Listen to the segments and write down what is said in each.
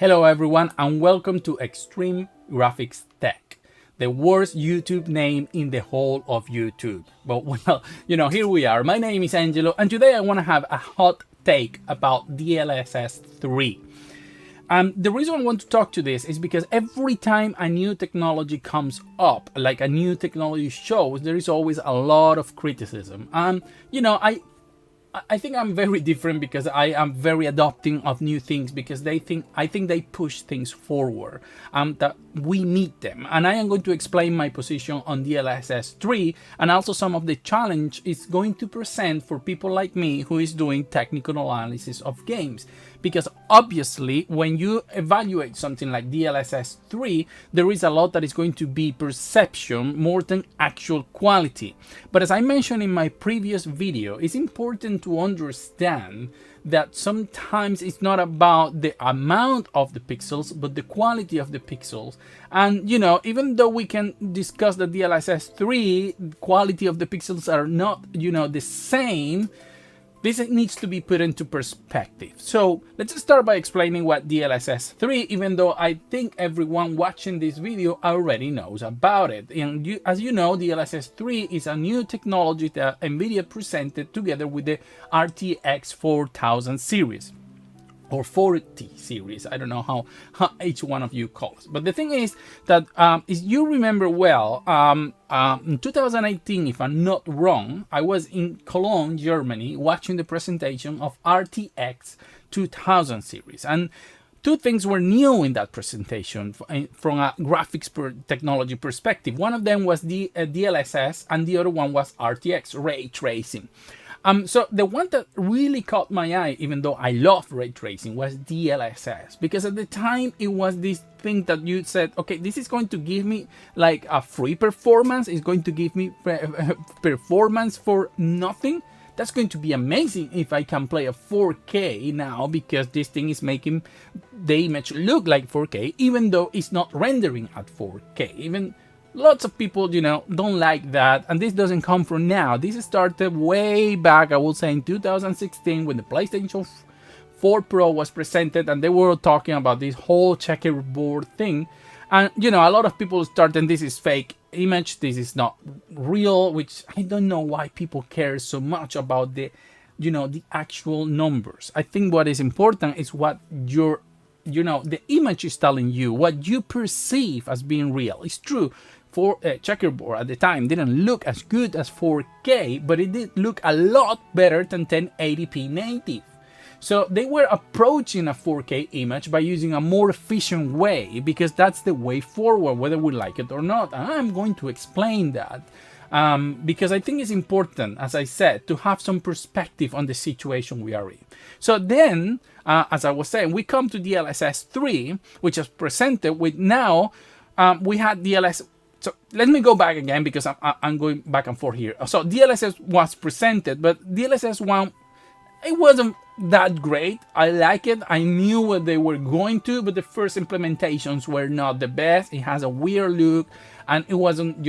Hello everyone and welcome to Extreme Graphics Tech, the worst YouTube name in the whole of YouTube. But well, here we are. My name is Angelo and today I want to have a hot take about DLSS 3. The reason I want to talk to this is because every time a new technology comes up, like a new technology shows, there is always a lot of criticism. I think I'm very different because I am very adopting of new things because I think they push things forward, that we need them. And I am going to explain my position on DLSS 3 and also some of the challenge it's going to present for people like me who is doing technical analysis of games. Because obviously when you evaluate something like DLSS 3, there is a lot that is going to be perception more than actual quality. But as I mentioned in my previous video, it's important to understand that sometimes it's not about the amount of the pixels, but the quality of the pixels. And even though we can discuss the DLSS 3, quality of the pixels are not, the same, this needs to be put into perspective. So let's start by explaining what DLSS 3, even though I think everyone watching this video already knows about it. And as you know, DLSS 3 is a new technology that NVIDIA presented together with the RTX 4000 series. Or 40 series, I don't know how each one of you calls. But the thing is that, if you remember well, in 2018, if I'm not wrong, I was in Cologne, Germany, watching the presentation of RTX 2000 series. And two things were new in that presentation from a graphics technology perspective. One of them was the DLSS and the other one was RTX, ray tracing. So the one that really caught my eye, even though I love ray tracing, was DLSS. Because at the time, it was this thing that you said, okay, this is going to give me like a free performance. It's going to give me performance for nothing. That's going to be amazing if I can play a 4K now, because this thing is making the image look like 4K, even though it's not rendering at 4K. Lots of people, don't like that, and this doesn't come from now. This started way back, I would say, in 2016 when the PlayStation 4 Pro was presented, and they were talking about this whole checkerboard thing. And, a lot of people started, this is fake image, this is not real, which I don't know why people care so much about the actual numbers. I think what is important is what the image is telling you, what you perceive as being real. It's true. For checkerboard at the time didn't look as good as 4K, but it did look a lot better than 1080p native. So they were approaching a 4K image by using a more efficient way, because that's the way forward, whether we like it or not. And I'm going to explain that because I think it's important, as I said, to have some perspective on the situation we are in. So then, as I was saying, we come to DLSS 3, which is presented with now, we had DLSS. So let me go back again because I'm going back and forth here. So DLSS was presented, but DLSS 1, it wasn't that great. I like it. I knew what they were going to, but the first implementations were not the best. It has a weird look, and it wasn't,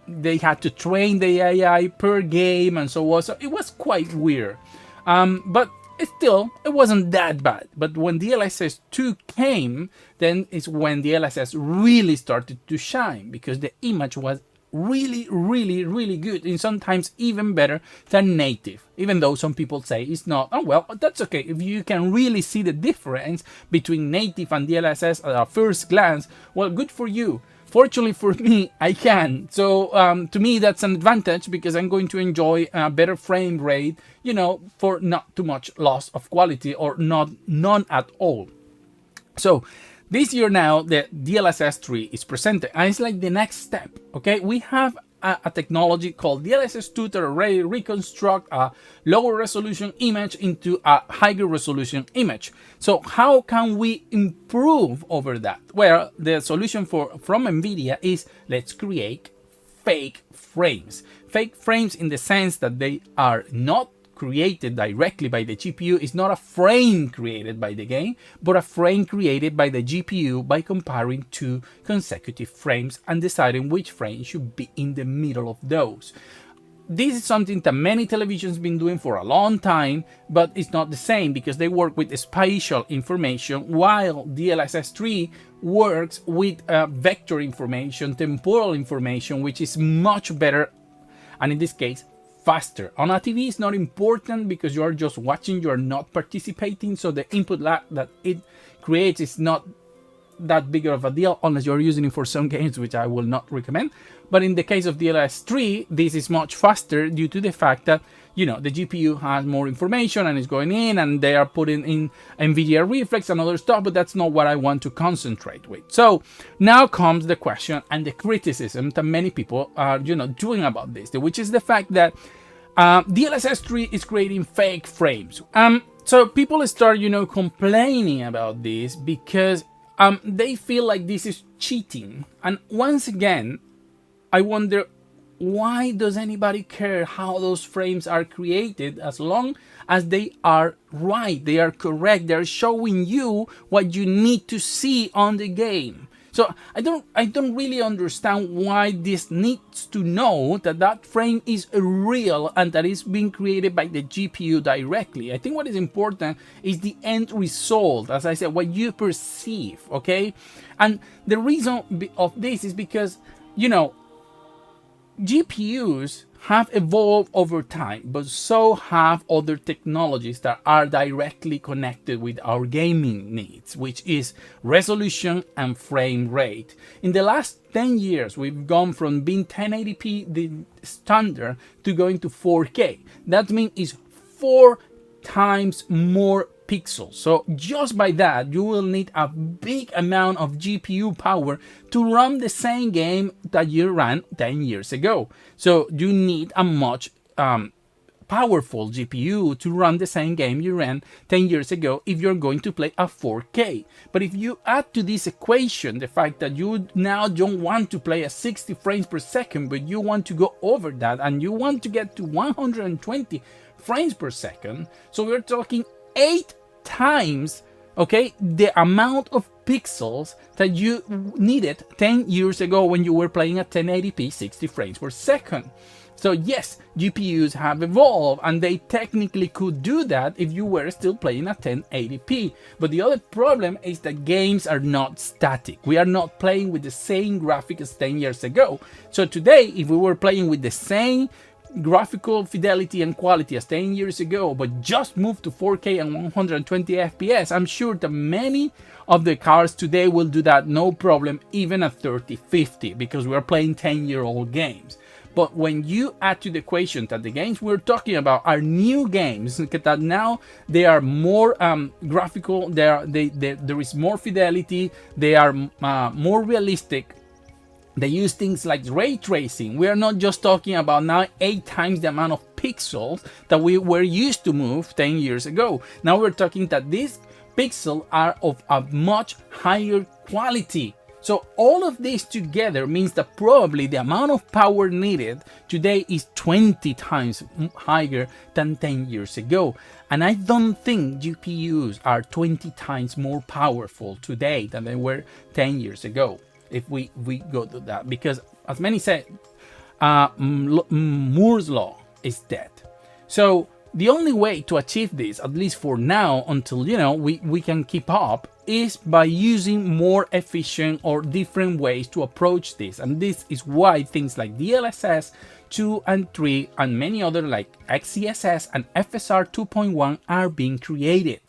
they had to train the AI per game and so on. So it was quite weird. But still, it wasn't that bad. But when DLSS 2 came, then is when DLSS really started to shine, because the image was really, really, really good, and sometimes even better than native, even though some people say it's not. Oh well, that's okay. If you can really see the difference between native and DLSS at a first glance, well, good for you. Fortunately for me, I can. So to me, that's an advantage, because I'm going to enjoy a better frame rate, for not too much loss of quality, or none at all. So this year now, the DLSS 3 is presented, and it's like the next step, okay? We have a technology called DLSS 2 that already reconstruct a lower resolution image into a higher resolution image. So how can we improve over that? Well, the solution from NVIDIA is, let's create fake frames. Fake frames in the sense that they are not created directly by the GPU. Is not a frame created by the game, but a frame created by the GPU by comparing two consecutive frames and deciding which frame should be in the middle of those. this is something that many televisions been doing for a long time, but it's not the same because they work with spatial information, while DLSS 3 works with vector information, temporal information, which is much better, and in this case, faster. On a TV, it's not important because you are just watching, you are not participating, so the input lag that it creates is not that big of a deal unless you're using it for some games, which I will not recommend. But in the case of DLSS 3, this is much faster due to the fact that, you know, the GPU has more information and is going in, and they are putting in NVIDIA Reflex and other stuff, but that's not what I want to concentrate with. So now comes the question and the criticism that many people are, you know, doing about this, which is the fact that DLSS 3 is creating fake frames. So people start, you know, complaining about this because they feel like this is cheating. And once again, I wonder, why does anybody care how those frames are created as long as they are right, they are correct, they're showing you what you need to see on the game. So I don't really understand why this needs to know that that frame is real and that it's being created by the GPU directly. I think what is important is the end result, as I said, what you perceive, okay? And the reason of this is because, you know, GPUs have evolved over time, but so have other technologies that are directly connected with our gaming needs, which is resolution and frame rate. In the last 10 years, we've gone from being 1080p, the standard, to going to 4K. That means it's 4 times more pixels. So just by that, you will need a big amount of GPU power to run the same game that you ran 10 years ago. So you need a much powerful GPU to run the same game you ran 10 years ago if you're going to play a 4K. But if you add to this equation the fact that you now don't want to play at 60 frames per second, but you want to go over that and you want to get to 120 frames per second, so we're talking 8 times, okay, the amount of pixels that you needed 10 years ago when you were playing at 1080p 60 frames per second. So yes, GPUs have evolved and they technically could do that if you were still playing at 1080p. But the other problem is that games are not static. We are not playing with the same graphics as 10 years ago. So today, if we were playing with the same graphical fidelity and quality as 10 years ago, but just moved to 4K and 120 FPS, I'm sure that many of the cars today will do that no problem, even at 3050, because we're playing 10-year-old games. But when you add to the equation that the games we're talking about are new games, that now they are more graphical, there is more fidelity, they are more realistic. They use things like ray tracing. We are not just talking about now 8 times the amount of pixels that we were used to move 10 years ago. Now we're talking that these pixels are of a much higher quality. So all of this together means that probably the amount of power needed today is 20 times higher than 10 years ago. And I don't think GPUs are 20 times more powerful today than they were 10 years ago. If we go to that, because as many said, Moore's law is dead. So the only way to achieve this, at least for now, until we can keep up, is by using more efficient or different ways to approach this. And this is why things like DLSS 2 and 3 and many other like XeSS and FSR 2.1 are being created.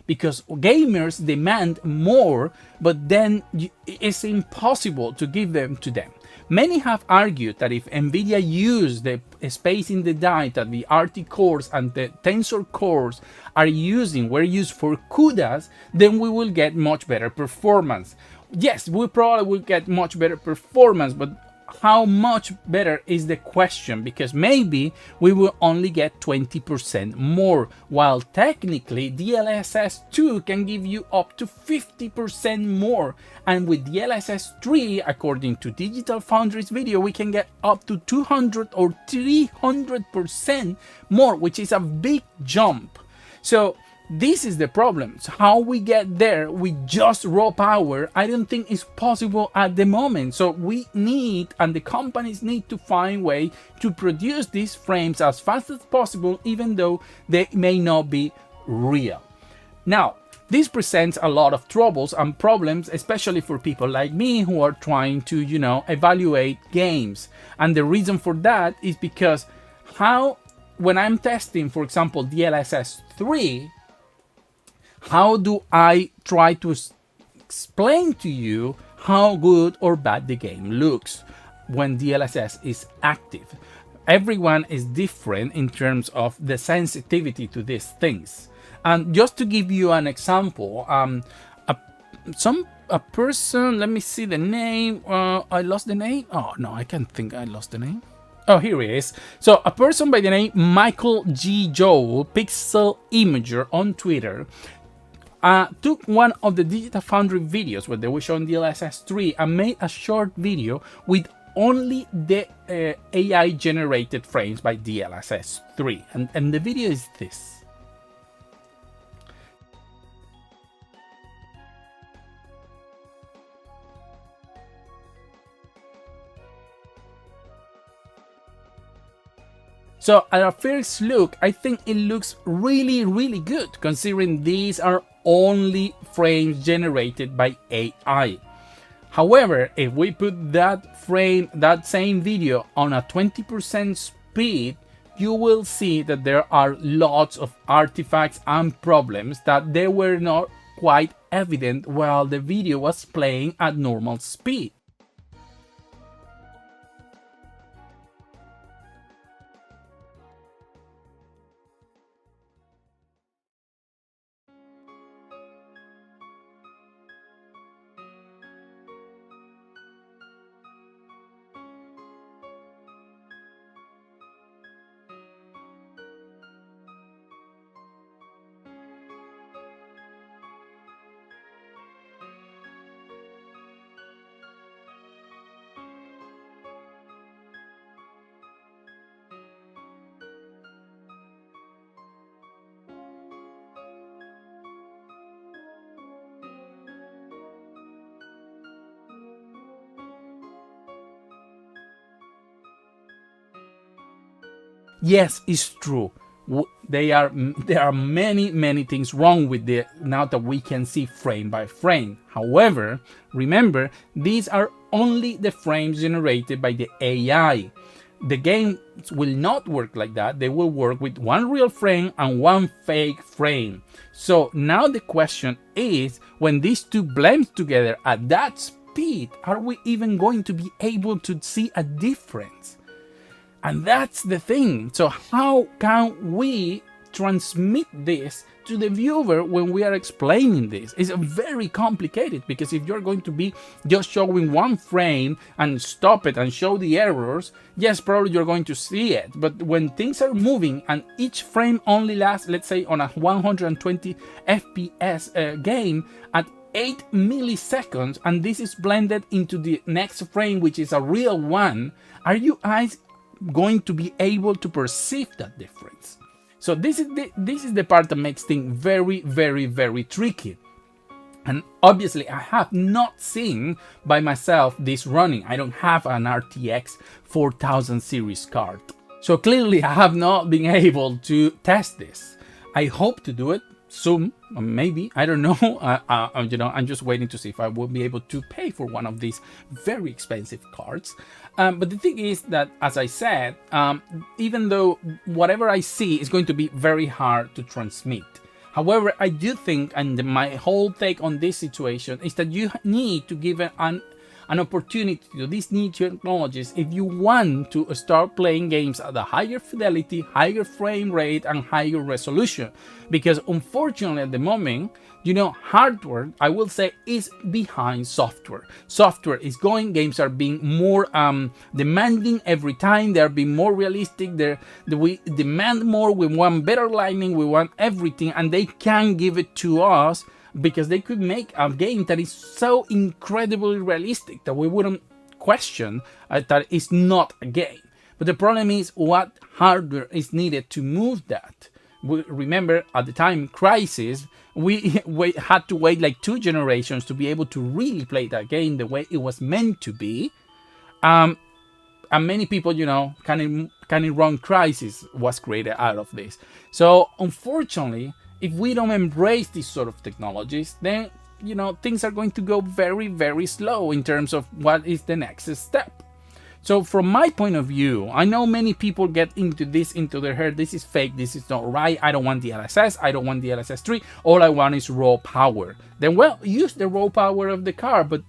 Because gamers demand more, but then it's impossible to give them to them. Many have argued that if NVIDIA used the space in the die that the RT cores and the Tensor cores were used for CUDAs, then we will get much better performance. Yes, we probably will get much better performance, but how much better is the question, because maybe we will only get 20% more, while technically DLSS 2 can give you up to 50% more, and with DLSS 3, according to Digital Foundry's video, we can get up to 200 or 300% more, which is a big jump. So this is the problem. So how we get there with just raw power, I don't think is possible at the moment. So we need, and the companies need to find a way to produce these frames as fast as possible, even though they may not be real. Now, this presents a lot of troubles and problems, especially for people like me who are trying to, evaluate games. And the reason for that is because when I'm testing, for example, Dlss 3, how do I try to explain to you how good or bad the game looks when Dlss is active? Everyone is different in terms of the sensitivity to these things. And just to give you an example, a person, let me see the name. I lost the name. Oh no, I can't think I lost the name. Oh, here it is. So a person by the name Michael G. Joel, Pixel Imager on Twitter, took one of the Digital Foundry videos where they were showing Dlss 3 and made a short video with only the AI generated frames by Dlss 3. And the video is this. So at a first look, I think it looks really, really good, considering these are only frames generated by AI. However, if we put that same video on a 20% speed, you will see that there are lots of artifacts and problems that they were not quite evident while the video was playing at normal speed. Yes, it's true. There are many things wrong with it now that we can see frame by frame. However, remember, these are only the frames generated by the AI. The game will not work like that. They will work with one real frame and one fake frame. So now the question is, when these two blend together at that speed, are we even going to be able to see a difference? And that's the thing. So how can we transmit this to the viewer when we are explaining this? It's very complicated, because if you're going to be just showing one frame and stop it and show the errors, yes, probably you're going to see it. But when things are moving and each frame only lasts, let's say on a 120 FPS game at 8 milliseconds, and this is blended into the next frame, which is a real one, are you guys going to be able to perceive that difference? So this is the part that makes things very tricky. And obviously I have not seen by myself this running. I don't have an RTX 4000 series card, so clearly I have not been able to test this. I hope to do it soon, maybe, I don't know. I'm just waiting to see if I will be able to pay for one of these very expensive cards. But the thing is that, as I said, even though whatever I see is going to be very hard to transmit. However, I do think, and my whole take on this situation is that you need to give an opportunity to these new technologies if you want to start playing games at a higher fidelity, higher frame rate, and higher resolution. Because unfortunately at the moment, hardware, I will say, is behind software. Software is going, games are being more demanding every time, they're being more realistic, we demand more, we want better lighting, we want everything, and they can give it to us because they could make a game that is so incredibly realistic that we wouldn't question that it's not a game. But the problem is what hardware is needed to move that. remember at the time Crisis, we had to wait like 2 generations to be able to really play that game the way it was meant to be. And many people, kind of wrong Crisis was created out of this. So unfortunately, if we don't embrace these sort of technologies, then things are going to go very, very slow in terms of what is the next step. So from my point of view, I know many people get into their head. This is fake. This is not right. I don't want the DLSS. I don't want the DLSS 3. All I want is raw power. Then, well, use the raw power of the card, but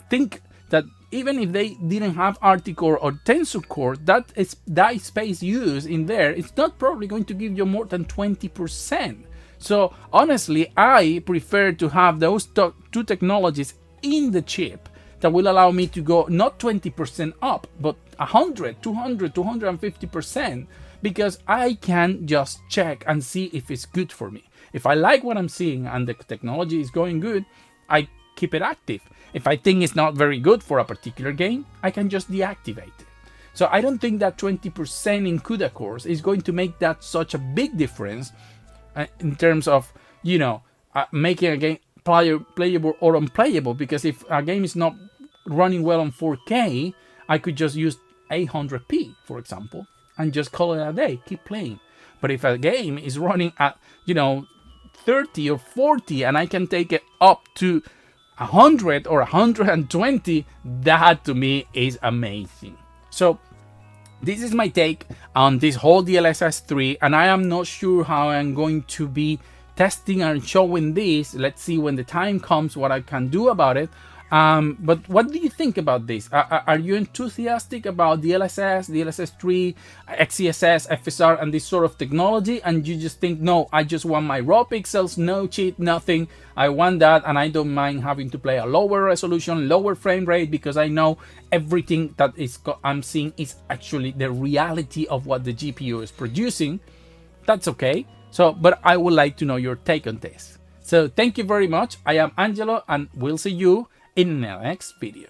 think that even if they didn't have RT-Core or Tensor Core, that die space used in there, it's not probably going to give you more than 20%. So honestly, I prefer to have those two technologies in the chip that will allow me to go not 20% up, but 100, 200, 250%, because I can just check and see if it's good for me. If I like what I'm seeing and the technology is going good, I keep it active. If I think it's not very good for a particular game, I can just deactivate it. So I don't think that 20% in CUDA cores is going to make that such a big difference in terms of, making a game playable or unplayable, because if a game is not running well on 4K, I could just use 800p, for example, and just call it a day, keep playing. But if a game is running at, 30 or 40 and I can take it up to 100 or 120, that to me is amazing. So this is my take on this whole DLSS 3, and I am not sure how I'm going to be testing and showing this. Let's see when the time comes what I can do about it. But what do you think about this? Are you enthusiastic about DLSS, DLSS 3, XeSS, FSR, and this sort of technology? And you just think, no, I just want my raw pixels, no cheat, nothing. I want that, and I don't mind having to play a lower resolution, lower frame rate, because I know everything that I'm seeing is actually the reality of what the GPU is producing. That's okay. So, but I would like to know your take on this. So thank you very much. I am Angelo, and we'll see you in the next video.